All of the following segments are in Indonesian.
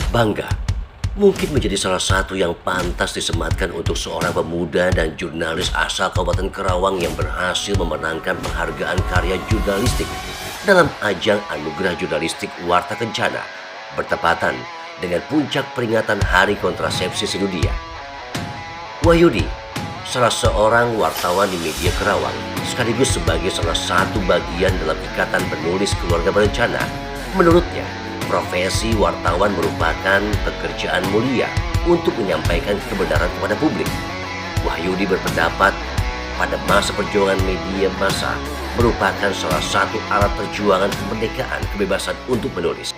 Bangga mungkin menjadi salah satu yang pantas disematkan untuk seorang pemuda dan jurnalis asal Kabupaten Karawang yang berhasil memenangkan penghargaan karya jurnalistik dalam ajang Anugerah Jurnalistik Warta Kencana bertepatan dengan puncak peringatan Hari Kontrasepsi Sedunia. Wahyudi, salah seorang wartawan di media Karawang, sekaligus sebagai salah satu bagian dalam ikatan penulis keluarga berencana, menurutnya profesi wartawan merupakan pekerjaan mulia untuk menyampaikan kebenaran kepada publik. Wahyudi berpendapat pada masa perjuangan media massa merupakan salah satu alat perjuangan kemerdekaan kebebasan untuk menulis.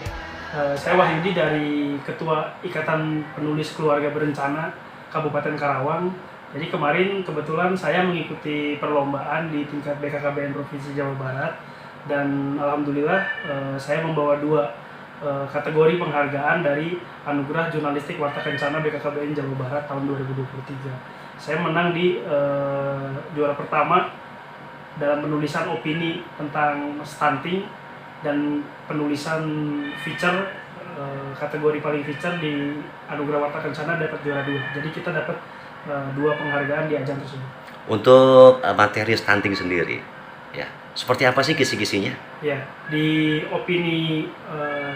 Saya Wahyudi dari Ketua Ikatan Penulis Keluarga Berencana Kabupaten Karawang. Jadi kemarin kebetulan saya mengikuti perlombaan di tingkat BKKBN Provinsi Jawa Barat dan alhamdulillah saya membawa dua kategori penghargaan dari Anugerah Jurnalistik Warta Kencana BKKBN Jawa Barat tahun 2023. Saya menang di juara pertama dalam penulisan opini tentang stunting dan penulisan feature, kategori paling feature di Anugerah Warta Kencana dapat juara 2. Jadi kita dapat dua penghargaan di ajang tersebut. Untuk materi stunting sendiri, ya seperti apa sih kisi-kisinya? Ya, di opini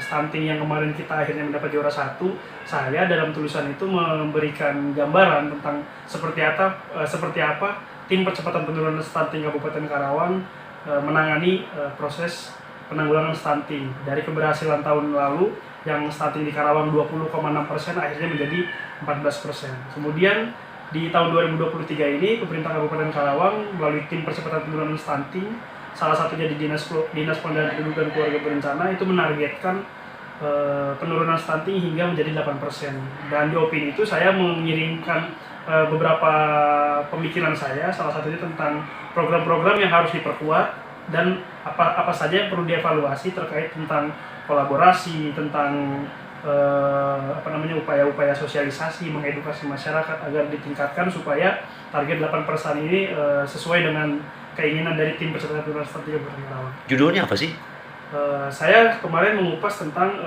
stunting yang kemarin kita akhirnya mendapat juara 1, saya dalam tulisan itu memberikan gambaran tentang seperti apa tim percepatan penurunan stunting Kabupaten Karawang menangani proses penanggulangan stunting dari keberhasilan tahun lalu yang stunting di Karawang 20,6% akhirnya menjadi 14%. Kemudian di tahun 2023 ini pemerintah Kabupaten Karawang melalui tim percepatan penurunan stunting, salah satunya di Dinas Pemberdayaan Penduduk dan Keluarga Berencana, itu menargetkan penurunan stunting hingga menjadi 8%. Dan di opini itu saya mengirimkan beberapa pemikiran saya, salah satunya tentang program-program yang harus diperkuat dan apa saja yang perlu dievaluasi terkait tentang kolaborasi, tentang upaya-upaya sosialisasi, mengedukasi masyarakat agar ditingkatkan supaya target 8% ini sesuai dengan keinginan dari tim percepatan penurunan stunting Kabupaten Karawang. Judulnya apa sih? Saya kemarin mengupas tentang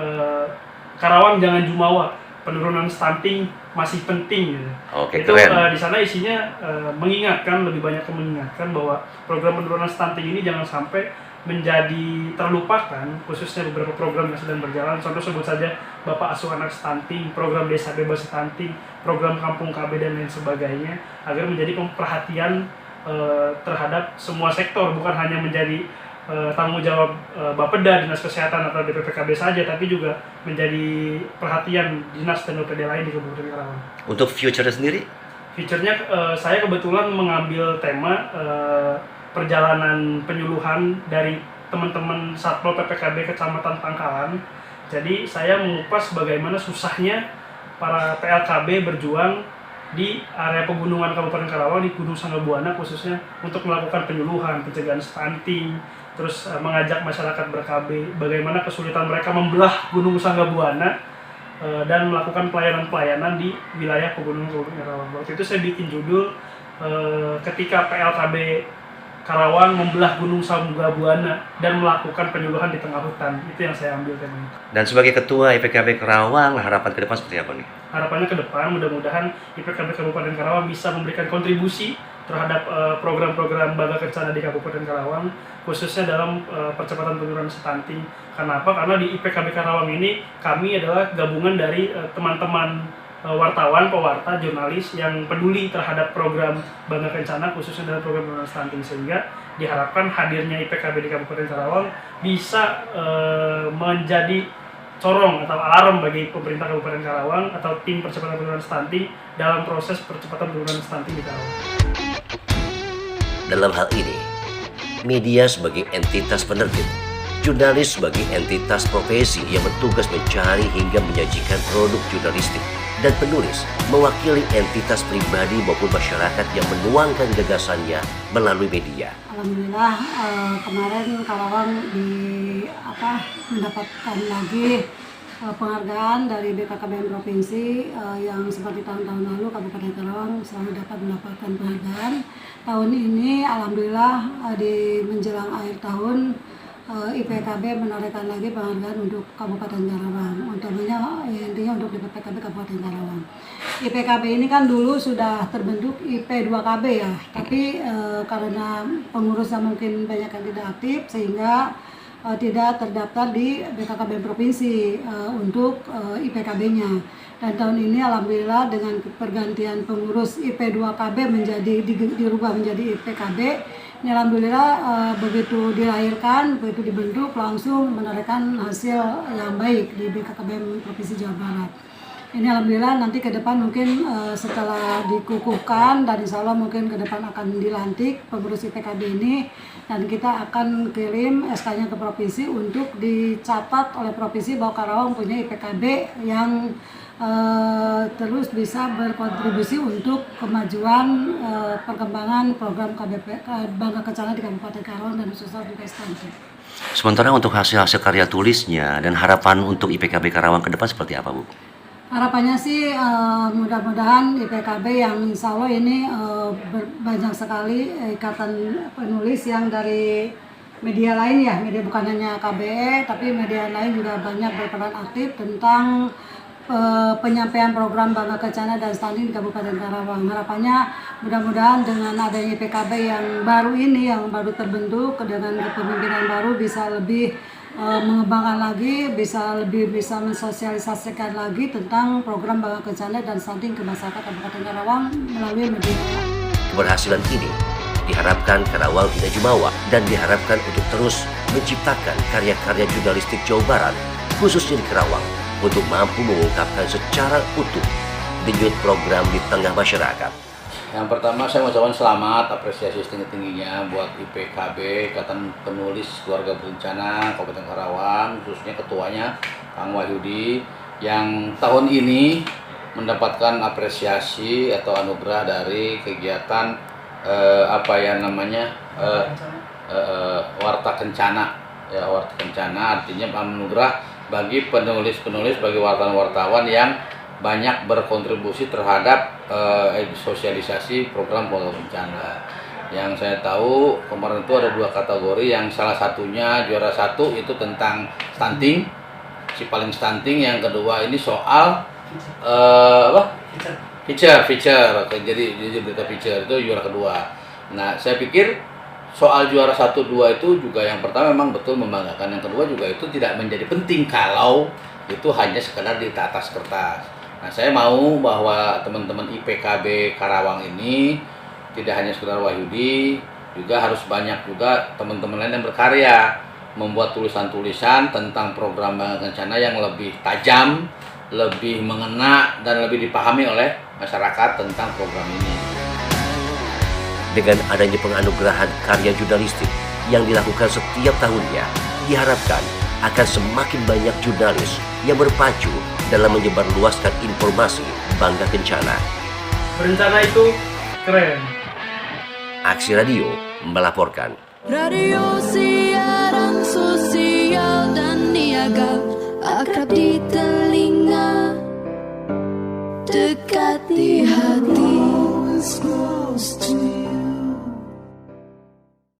Karawang Jangan Jumawa, penurunan stunting masih penting gitu. Oke, Itu keren. di sana isinya lebih banyak mengingatkan bahwa program penurunan stunting ini jangan sampai menjadi terlupakan, khususnya beberapa program yang sedang berjalan. Contoh sebut saja Bapak Asuh Anak Stunting, program Desa Bebas Stunting, program Kampung KB dan lain sebagainya, agar menjadi perhatian terhadap semua sektor, bukan hanya menjadi tanggung jawab Bapeda, Dinas Kesehatan atau DPPKB saja, tapi juga menjadi perhatian dinas dan OPD lain di Kabupaten Karawang. Untuk future sendiri? Future-nya saya kebetulan mengambil tema perjalanan penyuluhan dari teman-teman Satpol PPKB Kecamatan Pangkalan. Jadi saya mengupas bagaimana susahnya para PLKB berjuang di area pegunungan Kabupaten Karawang, di Gunung Sanggabuana khususnya, untuk melakukan penyuluhan, pencegahan stunting, terus mengajak masyarakat ber-KB bagaimana kesulitan mereka membelah Gunung Sanggabuana dan melakukan pelayanan-pelayanan di wilayah pegunungan Kabupaten Karawang. Waktu itu saya bikin judul ketika PLKB Karawang membelah Gunung Sanggabuana dan melakukan penyuluhan di tengah hutan. Itu yang saya ambil temanya. Dan sebagai ketua IPKB Karawang, harapan ke depan seperti apa nih? Harapannya ke depan mudah-mudahan IPKB Kabupaten Karawang bisa memberikan kontribusi terhadap program-program Bangga Kencana di Kabupaten Karawang, khususnya dalam percepatan penurunan stunting. Kenapa? Karena di IPKB Karawang ini kami adalah gabungan dari teman-teman wartawan, pewarta, jurnalis yang peduli terhadap program Bangga Kencana khususnya dalam program penurunan stunting, sehingga diharapkan hadirnya IPKB di Kabupaten Karawang bisa menjadi corong atau alarm bagi pemerintah Kabupaten Karawang atau tim percepatan penurunan stunting dalam proses percepatan penurunan stunting di Karawang. Dalam hal ini, media sebagai entitas penerbit, jurnalis sebagai entitas profesi yang bertugas mencari hingga menyajikan produk jurnalistik, dan penulis mewakili entitas pribadi maupun masyarakat yang menuangkan gagasannya melalui media. Alhamdulillah kemarin Karawang mendapatkan lagi penghargaan dari BKKBN Provinsi yang seperti tahun-tahun lalu Kabupaten Karawang selalu dapat mendapatkan penghargaan. Tahun ini alhamdulillah di menjelang akhir tahun IPKB menorehkan lagi penghargaan untuk Kabupaten Karawang. Utamanya intinya untuk untuk IPKB Kabupaten Karawang. IPKB ini kan dulu sudah terbentuk IP2KB ya, tapi karena pengurusnya mungkin banyak yang tidak aktif sehingga tidak terdaftar di BKKBM Provinsi untuk IPKB-nya. Dan tahun ini alhamdulillah dengan pergantian pengurus IP2KB dirubah menjadi IPKB. Ini alhamdulillah begitu dilahirkan, begitu dibentuk langsung menorehkan hasil yang baik di BKKBM Provinsi Jawa Barat. Ini alhamdulillah nanti ke depan mungkin setelah dikukuhkan dan insya Allah mungkin ke depan akan dilantik pengurus IPKB ini, dan kita akan kirim SK-nya ke provinsi untuk dicatat oleh provinsi bahwa Karawang punya IPKB yang terus bisa berkontribusi untuk kemajuan perkembangan program KBP Bangga Kencana di Kabupaten Karawang dan khususnya juga stunting. Sementara untuk hasil-hasil karya tulisnya dan harapan untuk IPKB Karawang ke depan seperti apa, Bu? Harapannya sih mudah-mudahan IPKB yang insya Allah ini banyak sekali ikatan penulis yang dari media lain ya, media bukan hanya KBE tapi media lain juga banyak berperan aktif tentang penyampaian program Bangga Kencana dan stunting di Kabupaten Karawang. Harapannya mudah-mudahan dengan adanya IPKB yang baru ini, yang baru terbentuk dengan kepemimpinan baru bisa lebih mengembangkan lagi, bisa mensosialisasikan lagi tentang program Bangga Kencana dan stunting ke masyarakat Kabupaten Karawang melalui media. Keberhasilan ini diharapkan Karawang tidak jumawa dan diharapkan untuk terus menciptakan karya-karya jurnalistik Jawa Barat, khususnya di Karawang, untuk mampu mengungkapkan secara utuh denyut program di tengah masyarakat. Yang pertama saya mengucapkan selamat, apresiasi setinggi-tingginya buat IPKB, Ikatan Penulis Keluarga Berencana Kabupaten Karawang, khususnya ketuanya Kang Wahyudi, yang tahun ini mendapatkan apresiasi atau anugerah dari kegiatan Warta Kencana. Ya, Warta Kencana artinya anugerah bagi penulis-penulis, bagi wartawan-wartawan yang banyak berkontribusi terhadap sosialisasi program Bangga Kencana. Yang saya tahu kemarin itu ada 2 kategori, yang salah satunya juara 1 itu tentang stunting, si paling stunting, yang kedua ini soal feature, jadi berita feature itu juara kedua. Nah, saya pikir soal juara 1, 2 itu juga yang pertama memang betul membanggakan, yang kedua juga itu tidak menjadi penting kalau itu hanya sekedar di atas kertas. Nah, saya mau bahwa teman-teman IPKB Karawang ini tidak hanya sekedar Wahyudi, juga harus banyak juga teman-teman lain yang berkarya, membuat tulisan-tulisan tentang program Bangga Kencana yang lebih tajam, lebih mengena, dan lebih dipahami oleh masyarakat tentang program ini. Dengan adanya penganugerahan karya jurnalistik yang dilakukan setiap tahunnya, diharapkan akan semakin banyak jurnalis yang berpacu dalam menyebarluaskan informasi Bangga Kencana. Berencana itu keren. Aksi Radio melaporkan. Radio siaran sosial dan niaga, akrab di telinga, dekat di hati.